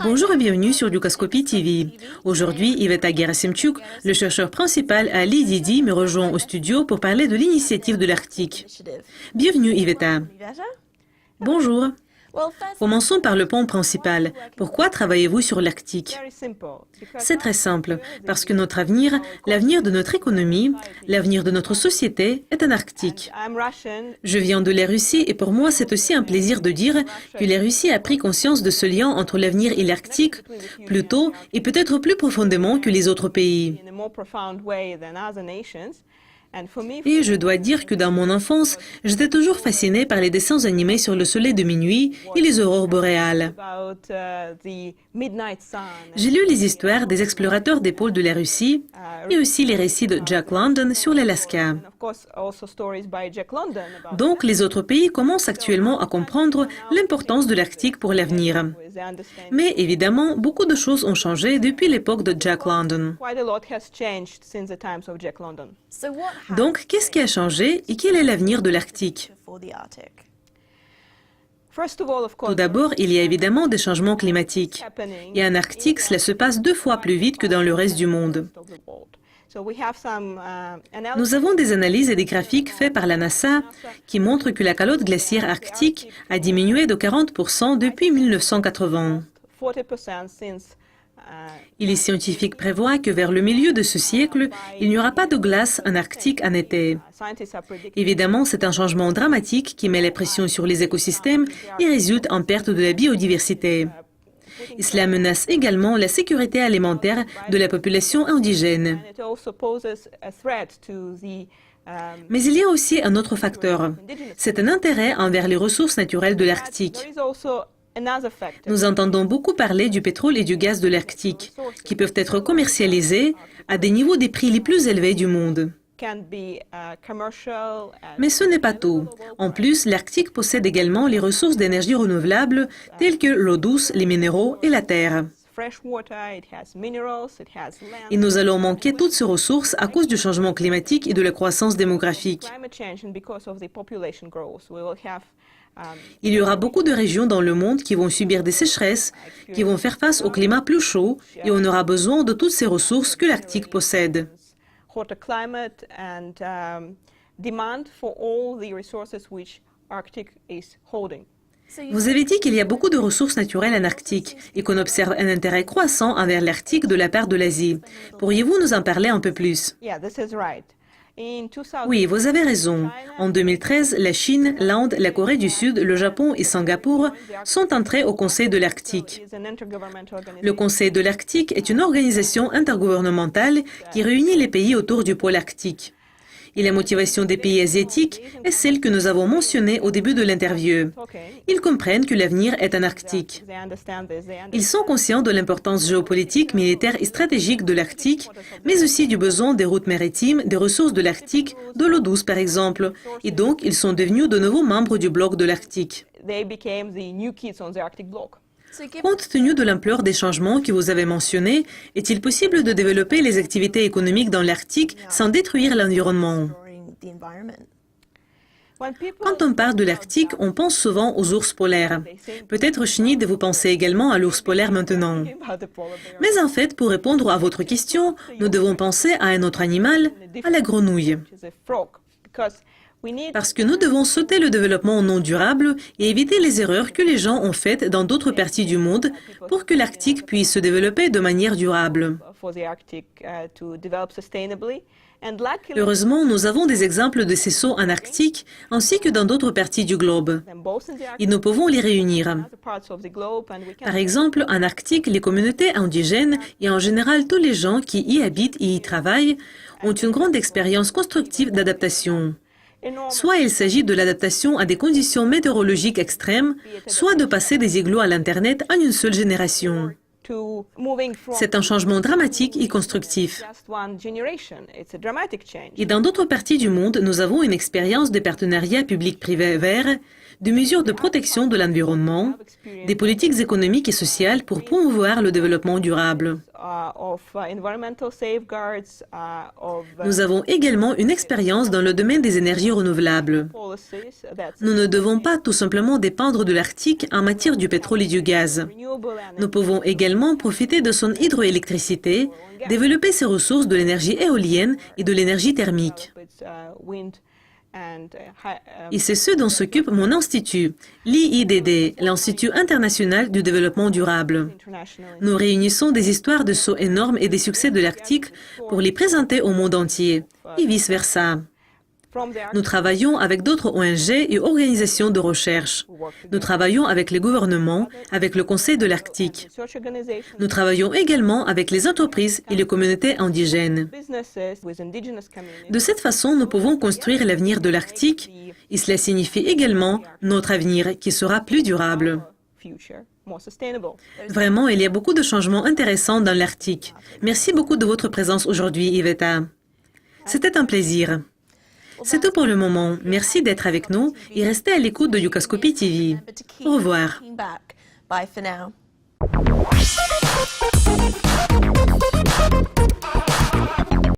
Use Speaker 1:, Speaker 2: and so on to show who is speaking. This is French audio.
Speaker 1: Bonjour et bienvenue sur Dukascopy TV. Aujourd'hui, Iveta Gerasimchuk, le chercheur principal à l'IDD, me rejoint au studio pour parler de l'initiative de l'Arctique. Bienvenue Iveta. Bonjour. Commençons par le point principal. Pourquoi travaillez-vous sur l'Arctique? C'est très simple, parce que notre avenir, l'avenir de notre économie, l'avenir de notre société est en Arctique. Je viens de la Russie et pour moi c'est aussi un plaisir de dire que la Russie a pris conscience de ce lien entre l'avenir et l'Arctique plus tôt et peut-être plus profondément que les autres pays. Et je dois dire que dans mon enfance, j'étais toujours fascinée par les dessins animés sur le soleil de minuit et les aurores boréales. J'ai lu les histoires des explorateurs des pôles de la Russie et aussi les récits de Jack London sur l'Alaska. Donc, les autres pays commencent actuellement à comprendre l'importance de l'Arctique pour l'avenir. Mais évidemment, beaucoup de choses ont changé depuis l'époque de Jack London. Donc, qu'est-ce qui a changé et quel est l'avenir de l'Arctique? Tout d'abord, il y a évidemment des changements climatiques. Et en Arctique, cela se passe 2 fois plus vite que dans le reste du monde. Nous avons des analyses et des graphiques faits par la NASA qui montrent que la calotte glaciaire arctique a diminué de 40% depuis 1980. Et les scientifiques prévoient que vers le milieu de ce siècle, il n'y aura pas de glace en Arctique en été. Évidemment, c'est un changement dramatique qui met la pression sur les écosystèmes et résulte en perte de la biodiversité. Et cela menace également la sécurité alimentaire de la population indigène. Mais il y a aussi un autre facteur. C'est un intérêt envers les ressources naturelles de l'Arctique. Nous entendons beaucoup parler du pétrole et du gaz de l'Arctique, qui peuvent être commercialisés à des niveaux des prix les plus élevés du monde. Mais ce n'est pas tout. En plus, l'Arctique possède également les ressources d'énergie renouvelables telles que l'eau douce, les minéraux et la terre. Et nous allons manquer toutes ces ressources à cause du changement climatique et de la croissance démographique. Il y aura beaucoup de régions dans le monde qui vont subir des sécheresses, qui vont faire face au climat plus chaud et on aura besoin de toutes ces ressources que l'Arctique possède. Vous avez dit qu'il y a beaucoup de ressources naturelles en Arctique et qu'on observe un intérêt croissant envers l'Arctique de la part de l'Asie. Pourriez-vous nous en parler un peu plus? Oui, vous avez raison. En 2013, la Chine, l'Inde, la Corée du Sud, le Japon et Singapour sont entrés au Conseil de l'Arctique. Le Conseil de l'Arctique est une organisation intergouvernementale qui réunit les pays autour du pôle arctique. Et la motivation des pays asiatiques est celle que nous avons mentionnée au début de l'interview. Ils comprennent que l'avenir est en Arctique. Ils sont conscients de l'importance géopolitique, militaire et stratégique de l'Arctique, mais aussi du besoin des routes maritimes, des ressources de l'Arctique, de l'eau douce par exemple. Et donc, ils sont devenus de nouveaux membres du bloc de l'Arctique. Compte tenu de l'ampleur des changements que vous avez mentionnés, est-il possible de développer les activités économiques dans l'Arctique sans détruire l'environnement? Quand on parle de l'Arctique, on pense souvent aux ours polaires. Peut-être, Shnid, vous pensez également à l'ours polaire maintenant. Mais en fait, pour répondre à votre question, nous devons penser à un autre animal, à la grenouille. Parce que nous devons sauter le développement non durable et éviter les erreurs que les gens ont faites dans d'autres parties du monde pour que l'Arctique puisse se développer de manière durable. Heureusement, nous avons des exemples de ces sauts en Arctique ainsi que dans d'autres parties du globe. Et nous pouvons les réunir. Par exemple, en Arctique, les communautés indigènes et en général tous les gens qui y habitent et y travaillent ont une grande expérience constructive d'adaptation. Soit il s'agit de l'adaptation à des conditions météorologiques extrêmes, soit de passer des igloos à l'Internet en une seule génération. C'est un changement dramatique et constructif. Et dans d'autres parties du monde, nous avons une expérience de partenariats public-privé verts, de mesures de protection de l'environnement, des politiques économiques et sociales pour promouvoir le développement durable. Nous avons également une expérience dans le domaine des énergies renouvelables. Nous ne devons pas tout simplement dépendre de l'Arctique en matière du pétrole et du gaz. Nous pouvons également profiter de son hydroélectricité, développer ses ressources de l'énergie éolienne et de l'énergie thermique. Et c'est ce dont s'occupe mon institut, l'IIDD, l'Institut international du développement durable. Nous réunissons des histoires de sauts énormes et des succès de l'Arctique pour les présenter au monde entier, et vice-versa. Nous travaillons avec d'autres ONG et organisations de recherche. Nous travaillons avec les gouvernements, avec le Conseil de l'Arctique. Nous travaillons également avec les entreprises et les communautés indigènes. De cette façon, nous pouvons construire l'avenir de l'Arctique et cela signifie également notre avenir qui sera plus durable. Vraiment, il y a beaucoup de changements intéressants dans l'Arctique. Merci beaucoup de votre présence aujourd'hui, Iveta. C'était un plaisir. C'est tout pour le moment. Merci d'être avec nous et restez à l'écoute de Yucascopy TV. Au revoir.
Speaker 2: Bye for now.